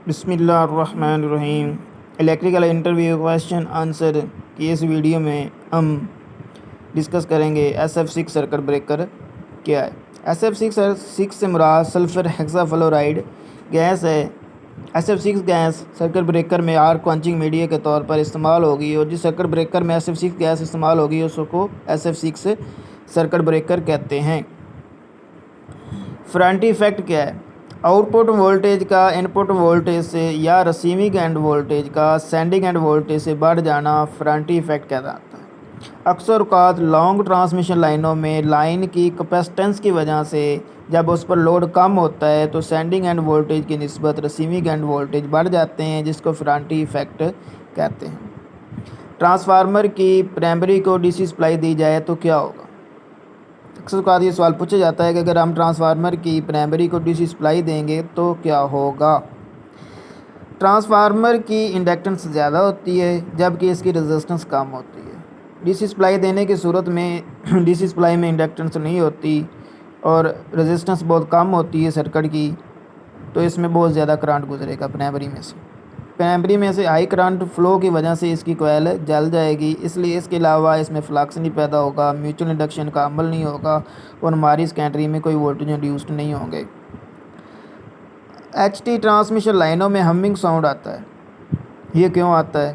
بسم اللہ الرحمن الرحیم۔ الیکٹریکل انٹرویو کویشچن آنسر کی اس ویڈیو میں ہم ڈسکس کریں گے S F six circuit breaker کیا ہے۔ ایس ایف سکس سے مراد سلفر ہیکسا فلورائڈ گیس ہے۔ S F six gas circuit breaker میں آرک کوانچنگ میڈیا کے طور پر استعمال ہوگی، اور جس سرکٹ بریکر میں ایس ایف سکس گیس استعمال ہوگی اس کو S F six circuit breaker کہتے ہیں۔ فرنٹ ایفیکٹ کیا ہے؟ آؤٹ پٹ وولٹیج کا ان پٹ وولٹیج سے یا ریسیونگ اینڈ وولٹیج کا سینڈنگ اینڈ وولٹیج سے بڑھ جانا فرنٹ ایفیکٹ کہلاتا ہے۔ اکثر اوقات لانگ ٹرانسمیشن لائنوں میں لائن کی کیپیسٹنس کی وجہ سے جب اس پر لوڈ کم ہوتا ہے تو سینڈنگ اینڈ وولٹیج کی نسبت ریسیونگ اینڈ وولٹیج بڑھ جاتے ہیں، جس کو فرنٹ ایفیکٹ کہتے ہیں۔ ٹرانسفارمر کی پرائمری کو ڈی سی سپلائی دی جائے تو کیا ہوگا؟ اکثر اوقات یہ سوال پوچھا جاتا ہے کہ اگر ہم ٹرانسفارمر کی پرائمری کو ڈی سی سپلائی دیں گے تو کیا ہوگا؟ ٹرانسفارمر کی انڈکٹنس زیادہ ہوتی ہے جبکہ اس کی ریزسٹنس کم ہوتی ہے۔ ڈی سی سپلائی دینے کی صورت میں ڈی سی سپلائی میں انڈکٹنس نہیں ہوتی اور ریزسٹنس بہت کم ہوتی ہے سرکٹ کی، تو اس میں بہت زیادہ کرنٹ گزرے گا پرائمری میں سے ہائی کرنٹ فلو کی وجہ سے اس کی کوئل جل جائے گی، اس لیے اس کے علاوہ اس میں فلکس نہیں پیدا ہوگا، میوچل انڈکشن کا عمل نہیں ہوگا اور ہماری سیکنڈری میں کوئی وولٹیج انڈیوسڈ نہیں ہوں گے۔ ایچ ٹی ٹرانسمیشن لائنوں میں ہمنگ ساؤنڈ آتا ہے، یہ کیوں آتا ہے؟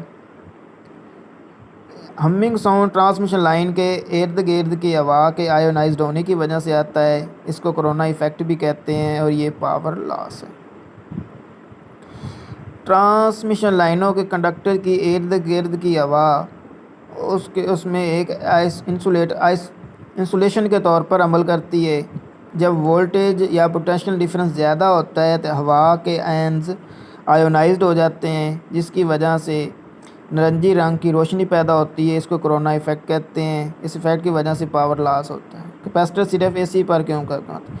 ہمنگ ساؤنڈ ٹرانسمیشن لائن کے ارد گرد کی ہوا کے آئونائزڈ ہونے کی وجہ سے آتا ہے، اس کو کرونا ایفیکٹ بھی کہتے ہیں، اور یہ پاور لاس ہے۔ ٹرانسمیشن لائنوں کے کنڈکٹر کی ارد گرد کی ہوا اس میں ایک انسولیشن کے طور پر عمل کرتی ہے۔ جب وولٹیج یا پوٹینشیل ڈفرینس زیادہ ہوتا ہے تو ہوا کے آئنز آئونائزڈ ہو جاتے ہیں، جس کی وجہ سے نارنجی رنگ کی روشنی پیدا ہوتی ہے، اس کو کرونا ایفیکٹ کہتے ہیں۔ اس ایفیکٹ کی وجہ سے پاور لاس ہوتا ہے۔ کیپیسٹر صرف اے سی پر کیوں کرتا ہے؟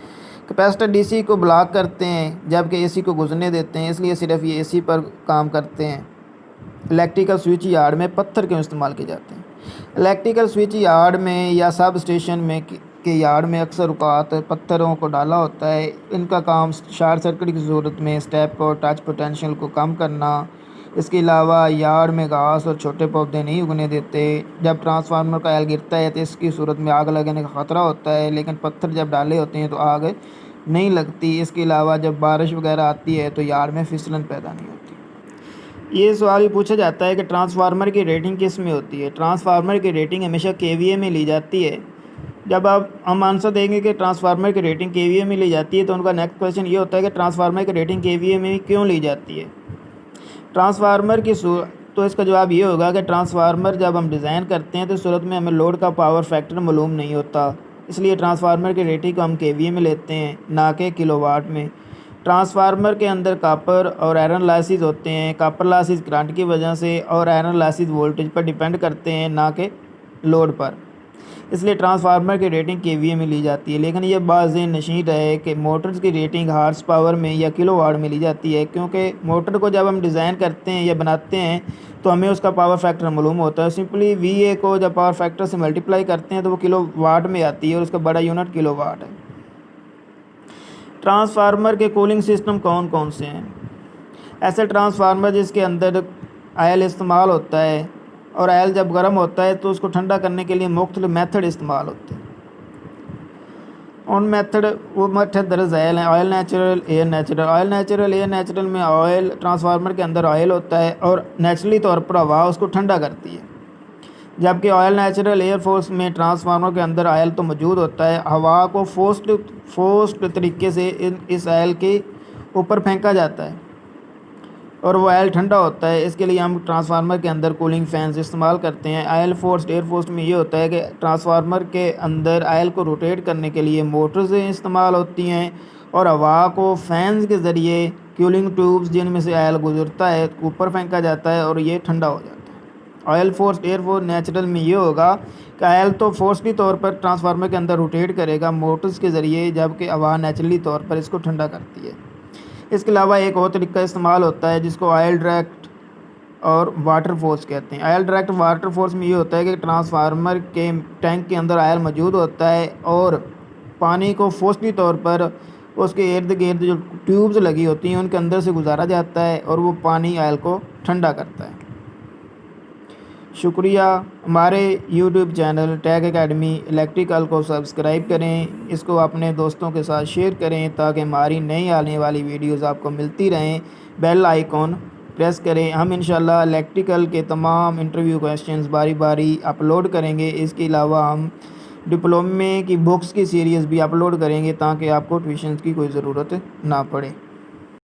کیپیسٹر ڈی سی کو بلاک کرتے ہیں جبکہ اے سی کو گزرنے دیتے ہیں، اس لیے صرف یہ اے سی پر کام کرتے ہیں۔ الیکٹریکل سوئچ یارڈ میں پتھر کیوں استعمال کیے جاتے ہیں؟ الیکٹریکل سوئچ یارڈ میں یا سب اسٹیشن میں کے یارڈ میں اکثر اوقات پتھروں کو ڈالا ہوتا ہے۔ ان کا کام شارٹ سرکٹ کی صورت میں اسٹیپ اور ٹچ پوٹینشیل کو کم کرنا۔ اس کے علاوہ یارڈ میں گھاس اور چھوٹے پودے نہیں اگنے دیتے۔ جب ٹرانسفارمر کا آئل گرتا ہے تو اس کی صورت میں آگ لگنے کا خطرہ ہوتا ہے، لیکن پتھر جب ڈالے ہوتے ہیں تو آگ نہیں لگتی۔ اس کے علاوہ جب بارش وغیرہ آتی ہے تو یارڈ میں پھسلن پیدا نہیں ہوتی۔ یہ سوال بھی پوچھا جاتا ہے کہ ٹرانسفارمر کی ریٹنگ کس میں ہوتی ہے؟ ٹرانسفارمر کی ریٹنگ ہمیشہ کے وی اے میں لی جاتی ہے۔ جب ہم آنسر دیں گے کہ ٹرانسفارمر کی ریٹنگ کے وی اے میں لی جاتی ہے تو ان کا نیکسٹ کویشچن یہ ہوتا ہے کہ ٹرانسفارمر کی ریٹنگ کے وی اے میں کیوں لی جاتی ہے؟ ٹرانسفارمر کی تو اس کا جواب یہ ہوگا کہ ٹرانسفارمر جب ہم ڈیزائن کرتے ہیں تو اس صورت میں ہمیں لوڈ کا پاور فیکٹر معلوم نہیں ہوتا، اس لیے ٹرانسفارمر کی ریٹنگ کو ہم کے وی اے میں لیتے ہیں، نہ کہ کلو واٹ میں۔ ٹرانسفارمر کے اندر کاپر اور آئرن لاسز ہوتے ہیں۔ کاپر لاسز کرنٹ کی وجہ سے اور آئرن لاسز وولٹیج پر ڈیپینڈ کرتے ہیں، نہ کہ لوڈ پر، اس لیے ٹرانسفارمر کی ریٹنگ کے وی اے میں لی جاتی ہے۔ لیکن یہ بات ذہن نشین رہے کہ موٹرز کی ریٹنگ ہارس پاور میں یا کلو واٹ میں لی جاتی ہے، کیونکہ موٹر کو جب ہم ڈیزائن کرتے ہیں یا بناتے ہیں تو ہمیں اس کا پاور فیکٹر معلوم ہوتا ہے۔ سمپلی وی اے کو جب پاور فیکٹر سے ملٹیپلائی کرتے ہیں تو وہ کلو واٹ میں آتی ہے اور اس کا بڑا یونٹ کلو واٹ ہے۔ ٹرانسفارمر کے کولنگ سسٹم کون کون سے ہیں؟ ایسے ٹرانسفارمر جس کے اندر آئل استعمال ہوتا ہے، اور آئل جب گرم ہوتا ہے تو اس کو ٹھنڈا کرنے کے لیے مختلف میتھڈ استعمال ہوتے ہیں۔ وہ میتھڈ درج ذیل ہیں: oil natural, air natural. Air natural میں آئل ٹرانسفارمر کے اندر آئل ہوتا ہے اور نیچرلی طور پر ہوا اس کو ٹھنڈا کرتی ہے، جبکہ آئل نیچرل ایئر فورس میں ٹرانسفارمر کے اندر آئل تو موجود ہوتا ہے، ہوا کو فورسڈ طریقے سے اس آئل کے اوپر پھینکا جاتا ہے اور وہ آئل ٹھنڈا ہوتا ہے۔ اس کے لیے ہم ٹرانسفارمر کے اندر کولنگ فینز استعمال کرتے ہیں۔ آئل فورسڈ ایئر فورس میں یہ ہوتا ہے کہ ٹرانسفارمر کے اندر آئل کو روٹیٹ کرنے کے لیے موٹرز استعمال ہوتی ہیں اور ہوا کو فینز کے ذریعے کولنگ ٹیوبز جن میں سے آئل گزرتا ہے اوپر پھینکا جاتا ہے اور یہ ٹھنڈا ہو جاتا ہے۔ Oil forced air force natural میں یہ ہوگا کہ آئل تو فورسڈلی طور پر ٹرانسفارمر کے اندر روٹیٹ کرے گا موٹرز کے ذریعے، جبکہ ہوا نیچرلی طور پر اس کو ٹھنڈا کرتی ہے۔ اس کے علاوہ ایک اور طریقہ استعمال ہوتا ہے جس کو آئل ڈائریکٹ اور واٹر فورس کہتے ہیں۔ آئل ڈائریکٹ واٹر فورس میں یہ ہوتا ہے کہ ٹرانسفارمر کے ٹینک کے اندر آئل موجود ہوتا ہے اور پانی کو فورسلی طور پر اس کے ارد گرد جو ٹیوبز لگی ہوتی ہیں ان کے اندر سے گزارا جاتا ہے اور وہ پانی آئل کو ٹھنڈا کرتا ہے۔ شکریہ۔ ہمارے یوٹیوب چینل ٹیک اکیڈمی الیکٹریکل کو سبسکرائب کریں، اس کو اپنے دوستوں کے ساتھ شیئر کریں تاکہ ہماری نئی آنے والی ویڈیوز آپ کو ملتی رہیں۔ بیل آئیکن پریس کریں۔ ہم انشاءاللہ الیکٹریکل کے تمام انٹرویو کویسچنز باری باری اپلوڈ کریں گے۔ اس کے علاوہ ہم ڈپلومے کی بکس کی سیریز بھی اپلوڈ کریں گے تاکہ آپ کو ٹیوشنز کی کوئی ضرورت نہ پڑے۔